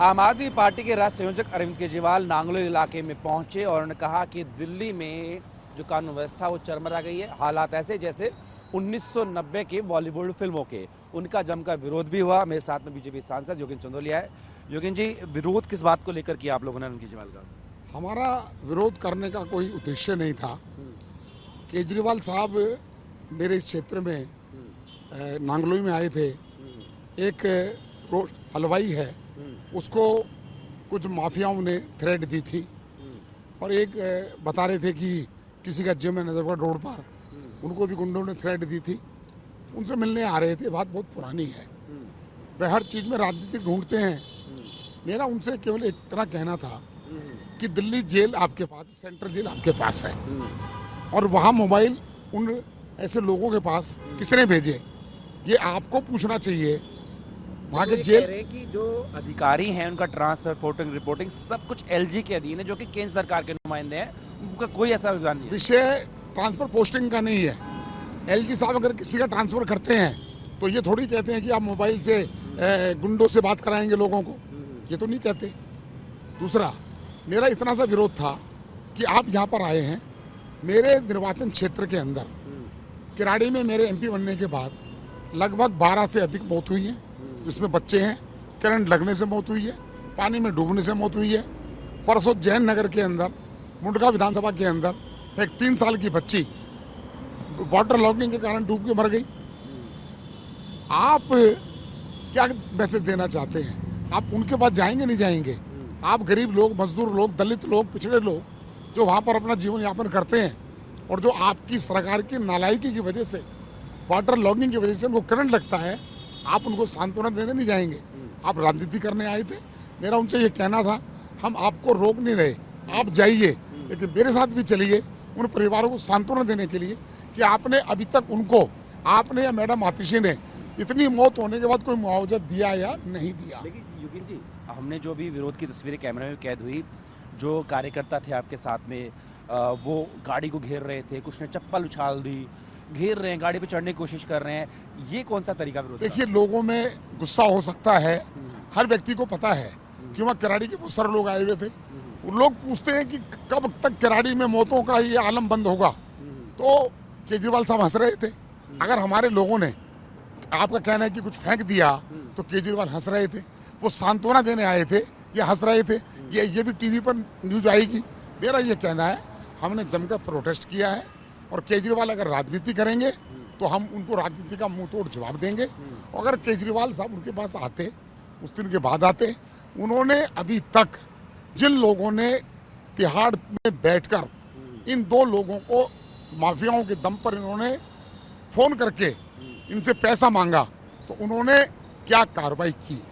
आम आदमी पार्टी के राष्ट्रीय संयोजक अरविंद केजरीवाल नांगलो इलाके में पहुंचे और उन्होंने कहा कि दिल्ली में जो कानून व्यवस्था वो चरमरा गई है। हालात ऐसे जैसे 1990 के बॉलीवुड फिल्मों के। उनका जमकर विरोध भी हुआ। मेरे साथ में बीजेपी सांसद योगेंद्र चंदोलिया है। योगेंद्र जी, विरोध किस बात को लेकर किया आप लोगों ने अरविंद केजरीवाल का? हमारा विरोध करने का कोई उद्देश्य नहीं था। केजरीवाल साहब मेरे इस क्षेत्र में नांगलोई में आए थे। एक हलवाई है, उसको कुछ माफियाओं ने थ्रेट दी थी और एक बता रहे थे कि किसी का जिम है नजरगढ़ रोड पर, उनको भी गुंडों ने थ्रेट दी थी। उनसे मिलने आ रहे थे। बात बहुत पुरानी है। वे हर चीज में राजनीति ढूंढते हैं। मेरा उनसे केवल एक तरह कहना था कि दिल्ली जेल आपके पास, सेंट्रल जेल आपके पास है और वहाँ मोबाइल उन ऐसे लोगों के पास किसने भेजे, ये आपको पूछना चाहिए। वहाँ के जेल की जो अधिकारी हैं उनका ट्रांसफर रिपोर्टिंग सब कुछ एलजी के अधीन है, जो कि केंद्र सरकार के नुमाइंदे हैं। उनका कोई ऐसा योगदान नहीं है। विषय ट्रांसफर पोस्टिंग का नहीं है। एलजी साहब अगर किसी का ट्रांसफर करते हैं तो ये थोड़ी कहते हैं कि आप मोबाइल से गुंडों से बात कराएंगे लोगों को, ये तो नहीं कहते। दूसरा, मेरा इतना सा विरोध था कि आप यहाँ पर आए हैं मेरे निर्वाचन क्षेत्र के अंदर। किराड़ी में मेरे एमपी बनने के बाद लगभग 12 से अधिक मौत हुई है, जिसमें बच्चे हैं। करंट लगने से मौत हुई है, पानी में डूबने से मौत हुई है। परसों जैन नगर के अंदर, मुंडका विधानसभा के अंदर एक 3 साल की बच्ची वाटर लॉगिंग के कारण डूब के मर गई। आप क्या मैसेज देना चाहते हैं? आप उनके पास जाएंगे नहीं जाएंगे? आप गरीब लोग, मजदूर लोग, दलित लोग, पिछड़े लोग जो वहाँ पर अपना जीवन यापन करते हैं और जो आपकी सरकार की नालायकी की वजह से, वाटर लॉगिंग की वजह से उनको करंट लगता है, आप उनको सांत्वना देने नहीं जाएंगे। आप राजनीति करने आए थे। मेरा उनसे ये कहना था, हम आपको रोक नहीं रहे, आप जाइए, लेकिन मेरे साथ भी चलिए उन परिवारों को सांत्वना देने के लिए कि आपने अभी तक उनको, आपने या मैडम आतिशी ने इतनी मौत होने के बाद कोई मुआवजा दिया या नहीं दिया। लेकिन योगेंद्र जी, हमने जो भी विरोध की तस्वीरें कैमरे में कैद हुई, जो कार्यकर्ता थे आपके साथ में, वो गाड़ी को घेर रहे थे, कुछ ने चप्पल उछाल दी, घेर रहे हैं, गाड़ी पे चढ़ने की कोशिश कर रहे हैं। ये कौन सा तरीका विरोध? देखिए, लोगों में गुस्सा हो सकता है। हर व्यक्ति को पता है कि वहाँ किराड़ी के बहुत सारे लोग आए हुए थे। वो लोग पूछते हैं कि कब तक किराड़ी में मौतों का ये आलम बंद होगा। तो केजरीवाल साहब हंस रहे थे। अगर हमारे लोगों ने, आपका कहना है कि कुछ फेंक दिया, तो केजरीवाल हंस रहे थे। वो सांत्वना देने आए थे, ये हंस रहे थे। ये भी टीवी पर न्यूज आएगी। मेरा ये कहना है, हमने जमकर प्रोटेस्ट किया है और केजरीवाल अगर राजनीति करेंगे तो हम उनको राजनीति का मुंह तोड़ जवाब देंगे। अगर केजरीवाल साहब उनके पास आते, उस दिन के बाद आते, उन्होंने अभी तक जिन लोगों ने तिहाड़ में बैठकर इन 2 लोगों को माफियाओं के दम पर इन्होंने फोन करके इनसे पैसा मांगा, तो उन्होंने क्या कार्रवाई की,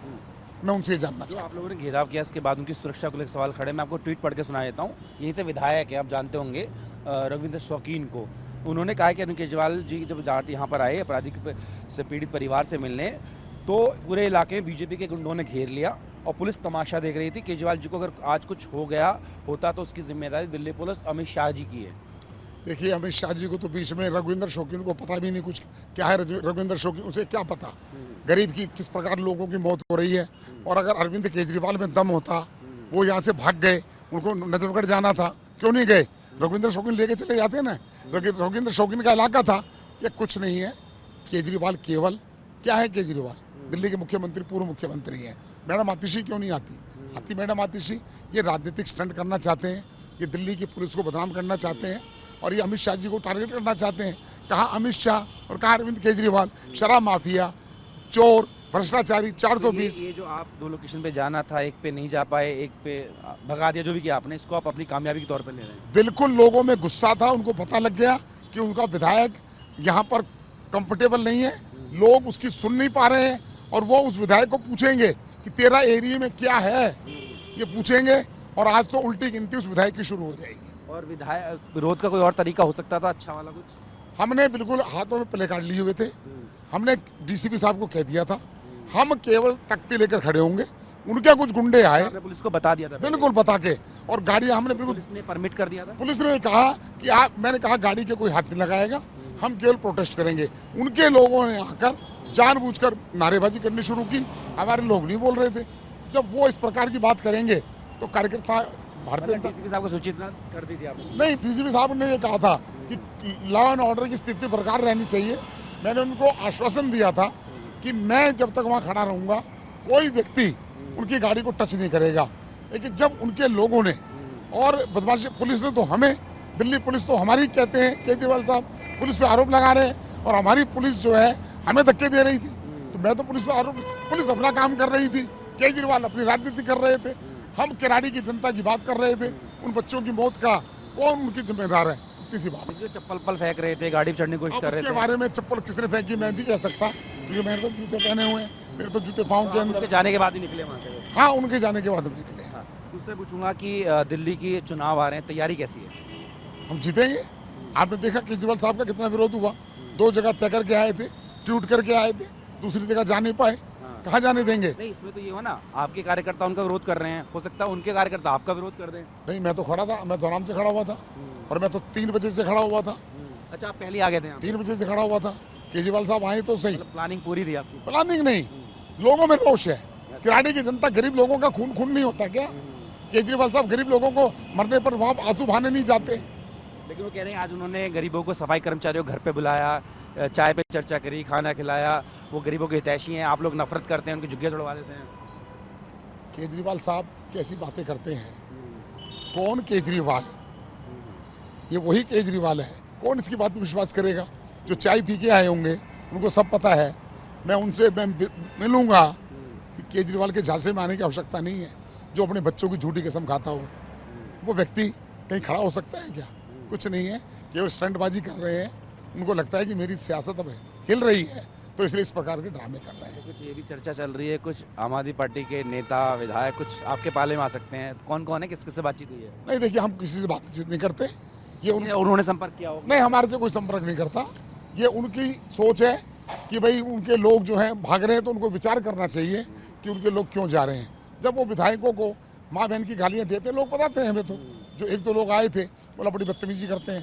मैं उनसे जानना चाहता हूं। आप लोगों ने घेराव किया, इसके बाद उनकी सुरक्षा को लेकर सवाल खड़े। मैं आपको ट्वीट पढ़ के सुना देता हूँ। यहीं से विधायक है, आप जानते होंगे, रविंद्र शौकीन को। उन्होंने कहा कि अरविंद केजरीवाल जी जब यहाँ पर आए अपराधी से पीड़ित परिवार से मिलने, तो पूरे इलाके में बीजेपी के गुंडों ने घेर लिया और पुलिस तमाशा देख रही थी। केजरीवाल जी को अगर आज कुछ हो गया होता तो उसकी जिम्मेदारी दिल्ली पुलिस अमित शाह जी की है। देखिए, अमित शाह जी को तो बीच में रघुविंदर शौकीन को पता भी नहीं कुछ क्या है। रघुविंदर शौकीन, उसे क्या पता गरीब की किस प्रकार लोगों की मौत हो रही है। और अगर अरविंद केजरीवाल में दम होता, वो यहाँ से भाग गए, उनको नजरगढ़ जाना था, क्यों नहीं गए? रघुविंदर शौकीन लेके चले जाते ना। रघुविंदर शौकीन का इलाका था। ये कुछ नहीं है। केजरीवाल केवल क्या है? केजरीवाल दिल्ली के मुख्यमंत्री, पूर्व मुख्यमंत्री हैं। मैडम आतिशी क्यों नहीं आती मैडम आतिशी? ये राजनीतिक स्टंट करना चाहते हैं। ये दिल्ली की पुलिस को बदनाम करना चाहते हैं और ये अमित शाह जी को टारगेट करना चाहते हैं। कहाँ अमित शाह और कहाँ अरविंद केजरीवाल? शराब माफिया, चोर, भ्रष्टाचारी, 420। ये जो आप 2 लोकेशन पे जाना था, एक पे नहीं जा पाए, एक पे भगा दिया, जो भी किया आपने, इसको आप अपनी कामयाबी के तौर पे ले रहे हैं? बिल्कुल, लोगों में गुस्सा था। उनको पता लग गया कि उनका विधायक यहाँ पर कंफर्टेबल नहीं है, लोग उसकी सुन नहीं पा रहे हैं और वो उस विधायक को पूछेंगे कि तेरा एरिया में क्या है, ये पूछेंगे। और आज तो उल्टी गिनती उस विधायक की शुरू हो जाएगी। और विधायक विरोध का कोई और तरीका हो सकता था अच्छा वाला कुछ? हमने बिल्कुल हाथों में प्ले कार्ड लिए हुए थे। हमने डीसीपी साहब को कह दिया था, हम केवल तख्ती लेकर खड़े होंगे। उनके कुछ गुंडे आए, पुलिस को बता दिया था? बिल्कुल बता के, और गाड़ी हमने बिल्कुल, पुलिस ने परमिट कर दिया था। पुलिस ने कहा कि मैंने कहा गाड़ी के कोई हाथ नहीं लगाएगा, हम केवल प्रोटेस्ट करेंगे। उनके लोगों ने आकर जानबूझकर नारेबाजी करनी शुरू की। हमारे लोग नहीं बोल रहे थे। जब वो इस प्रकार की बात करेंगे तो कार्यकर्ता भारतीय जनता डीसीपी साहब को सूचित कर दी थी आपने? नहीं, डीसीपी साहब ने ये कहा था कि लॉ एंड ऑर्डर की स्थिति बरकरार रहनी चाहिए। मैंने उनको आश्वासन दिया था कि मैं जब तक वहाँ खड़ा रहूँगा कोई व्यक्ति उनकी गाड़ी को टच नहीं करेगा। लेकिन जब उनके लोगों ने और बदमाशी, पुलिस ने तो हमें, दिल्ली पुलिस तो हमारी कहते हैं, केजरीवाल साहब पुलिस पे आरोप लगा रहे हैं और हमारी पुलिस जो है हमें धक्के दे रही थी। तो मैं तो पुलिस पे आरोप, पुलिस अपना काम कर रही थी, केजरीवाल अपनी राजनीति कर रहे थे, हम किराड़ी की जनता की बात कर रहे थे। उन बच्चों की मौत का कौन उनकी जिम्मेदार है? इतनी सी बात। जो चप्पल फेंक रहे थे, गाड़ी पर चढ़ने की कोशिश कर रहे उसके थे, बारे में चप्पल किसने फेंकी मैं नहीं कह सकता, क्योंकि मैंने तो जूते पहने हुए हैं, मेरे तो जूते पाँव के उनके अंदर। जाने के बाद ही निकले वहाँ से वो। हाँ, उनके जाने के बाद हम निकले। हाँ, उससे पूछूंगा कि दिल्ली की चुनाव आ रहे हैं, तैयारी कैसी है? हम जीतेंगे। आपने देखा केजरीवाल साहब का कितना विरोध हुआ, 2 जगह तय करके आए थे, ट्वीट करके आए थे, दूसरी जगह जा नहीं पाए, कहाँ जाने देंगे? नहीं, इसमें तो ये हो ना, आपके कार्यकर्ता उनका विरोध कर रहे हैं, हो सकता है उनके कार्यकर्ता आपका विरोध कर दें। नहीं, मैं तो खड़ा था, मैं तो आराम से खड़ा हुआ था और मैं तो 3 बजे से खड़ा हुआ था, अच्छा, आप पहले ही आ गए थे यहाँ? 3 बजे से खड़ा हुआ था। केजरीवाल साहब आए तो सही। मतलब प्लानिंग पूरी थी आपकी? प्लानिंग नहीं, लोगों में रोष है। किराड़ी की जनता, गरीब लोगों का खून नहीं होता क्या? केजरीवाल साहब गरीब लोगों को मरने पर वहाँ आंसू बहाने नहीं जाते। लेकिन वो कह रहे हैं आज उन्होंने गरीबों को, सफाई कर्मचारियों को घर पे बुलाया, चाय पे चर्चा करी, खाना खिलाया, वो गरीबों के हितैषी हैं, आप लोग नफरत करते हैं, उनकी झुग्गियाँ छुड़वा देते हैं। केजरीवाल साहब कैसी बातें करते हैं? कौन केजरीवाल? ये वही केजरीवाल है। कौन इसकी बात पर विश्वास करेगा? जो चाय पी के आए होंगे, उनको सब पता है। मैं उनसे मिलूंगा कि केजरीवाल के झांसे में आने की आवश्यकता नहीं है। जो अपने बच्चों की झूठी कसम खाता हो, वो व्यक्ति कहीं खड़ा हो सकता है क्या? कुछ नहीं है, केवल स्टंटबाजी कर रहे हैं। उनको लगता है कि मेरी सियासत अब हिल रही है, तो इसलिए इस प्रकार के ड्रामे कर रहे हैं। कुछ ये भी चर्चा चल रही है, कुछ आम आदमी पार्टी के नेता विधायक कुछ आपके पाले में आ सकते हैं, कौन कौन है, किस किस से बातचीत हुई है? नहीं, देखिए, हम किसी से बातचीत नहीं करते। ये उन्होंने संपर्क किया होगा? नहीं, हमारे से कोई संपर्क नहीं करता। ये उनकी सोच है कि भाई उनके लोग जो हैं भाग रहे हैं, तो उनको विचार करना चाहिए कि उनके लोग क्यों जा रहे हैं। जब वो विधायकों को माँ बहन की गालियाँ देते, लोग बताते हैं हमें। तो जो 1-2 लोग आए थे, बोला बड़ी बदतमीजी करते हैं,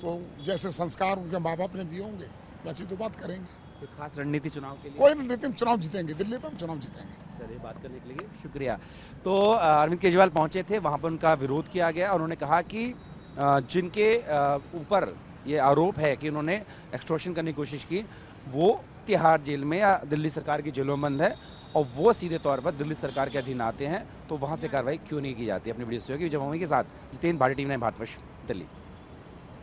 तो जैसे संस्कार उनके माँ बाप ने दिए होंगे वैसी तो बात करेंगे। कोई खास रणनीति चुनाव के लिए? कोई रणनीति, हम चुनाव जीतेंगे, दिल्ली में हम चुनाव जीतेंगे। चलिए, बात करने के लिए शुक्रिया। तो अरविंद केजरीवाल पहुंचे थे, वहां पर उनका विरोध किया गया। उन्होंने कहा कि जिनके ऊपर ये आरोप है कि उन्होंने एक्सटॉर्शन करने की कोशिश की, वो तिहाड़ जेल में या दिल्ली सरकार की जेलों में बंद है और वो सीधे तौर पर दिल्ली सरकार के अधीन आते हैं, तो वहाँ से कार्रवाई क्यों नहीं की जाती? अपनी वीडियो सहयोगी जमावी के साथ जितेंद्र, भारतीय टीवी 9 भारतवर्ष, दिल्ली।